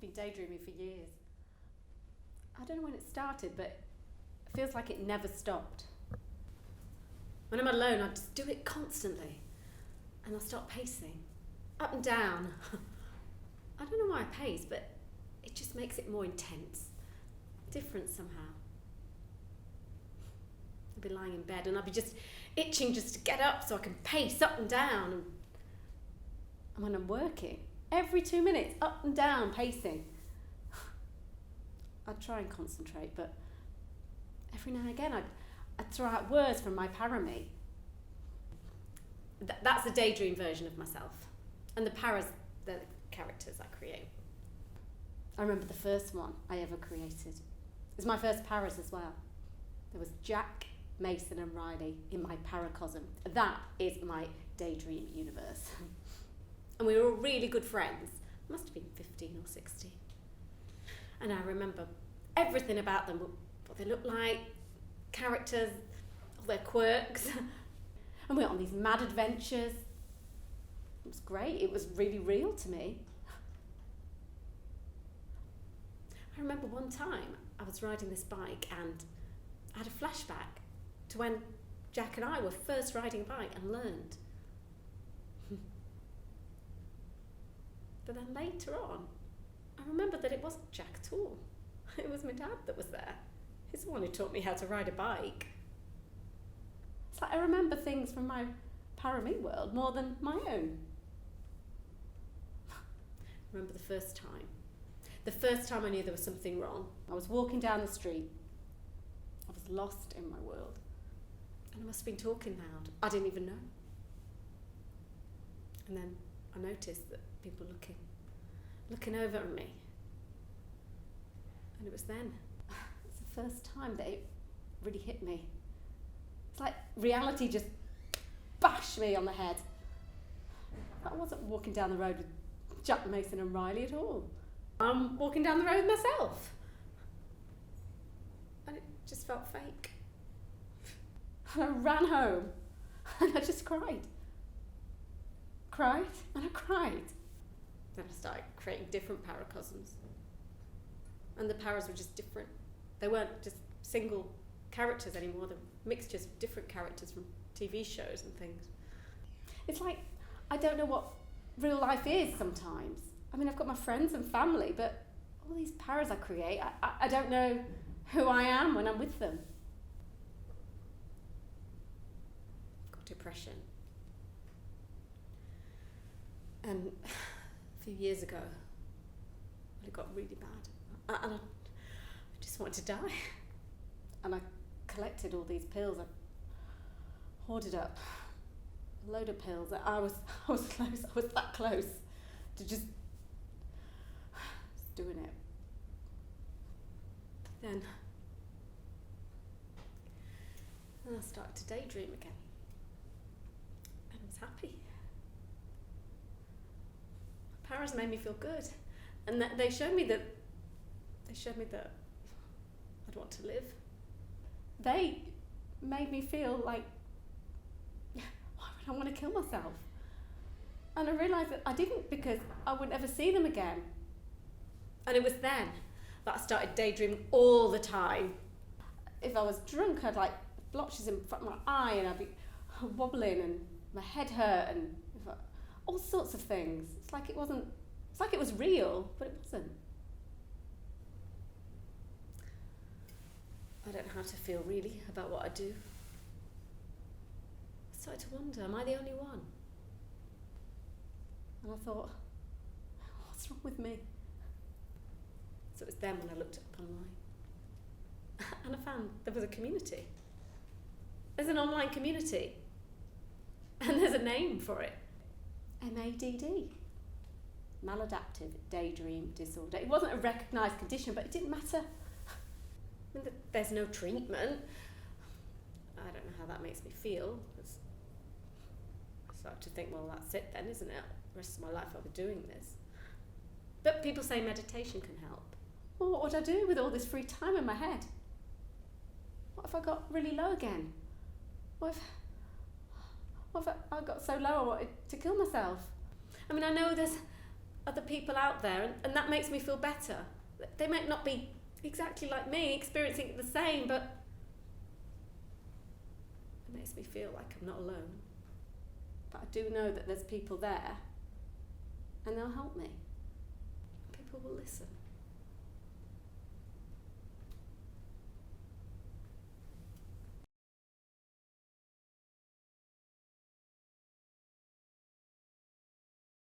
been daydreaming for years. I don't know when it started, but it feels like it never stopped. When I'm alone, I just do it constantly. And I'll start pacing, up and down. I don't know why I pace, but it just makes it more intense, different somehow. I'll be lying in bed and I'll be just itching just to get up so I can pace up and down. And when I'm working, every 2 minutes, up and down, pacing. I'd try and concentrate, but every now and again I'd throw out words from my parami. That's the daydream version of myself. And the paras, they're the characters I create. I remember the first one I ever created. It was my first paras as well. There was Jack, Mason and Riley in my paracosm. That is my daydream universe. And we were all really good friends. Must have been 15 or 16. And I remember everything about them, what they looked like, characters, all their quirks. And we went on these mad adventures. It was great. It was really real to me. I remember one time I was riding this bike and I had a flashback to when Jack and I were first riding a bike and learned. But then later on, I remembered that it wasn't Jack at all. It was my dad that was there. He's the one who taught me how to ride a bike. It's like I remember things from my parami world more than my own. I remember the first time. The first time I knew there was something wrong. I was walking down the street. I was lost in my world. And I must have been talking loud. I didn't even know. And then I noticed that people looking over at me. And it was then. It's the first time that it really hit me. It's like reality just bashed me on the head. I wasn't walking down the road with Jack, Mason and Riley at all. I'm walking down the road myself. And it just felt fake. And I ran home and I just cried. Cried and I cried. Then I started creating different paracosms. And the paras were just different. They weren't just single characters anymore, they're mixtures of different characters from TV shows and things. It's like, I don't know what real life is sometimes. I mean, I've got my friends and family, but all these paras I create, I don't know who I am when I'm with them. I've got depression. And a few years ago, it got really bad. And I just wanted to die. And I collected all these pills. I hoarded up a load of pills. I was close. I was that close to just doing it. Then I started to daydream again, and I was happy. Paras made me feel good, and they showed me that I'd want to live. They made me feel like, why would I want to kill myself? And I realised that I didn't, because I would never see them again. And it was then that I started daydreaming all the time. If I was drunk, I'd like blotches in front of my eye and I'd be wobbling and my head hurt and all sorts of things. It's like it was real, but it wasn't. I don't know how to feel really about what I do. I started to wonder, am I the only one? And I thought, what's wrong with me? So it was then when I looked it up online. And I found there was a community. There's an online community. And there's a name for it. MADD. Maladaptive Daydreaming Disorder. It wasn't a recognised condition, but it didn't matter. I mean, there's no treatment. I don't know how that makes me feel. I start to think, well, that's it then, isn't it? The rest of my life I'll be doing this. But people say meditation can help. Well, what would I do with all this free time in my head? What if I got really low again? What if I got so low I wanted to kill myself? I mean, I know there's other people out there, and that makes me feel better. They might not be exactly like me, experiencing it the same, but it makes me feel like I'm not alone. But I do know that there's people there, and they'll help me. People will listen.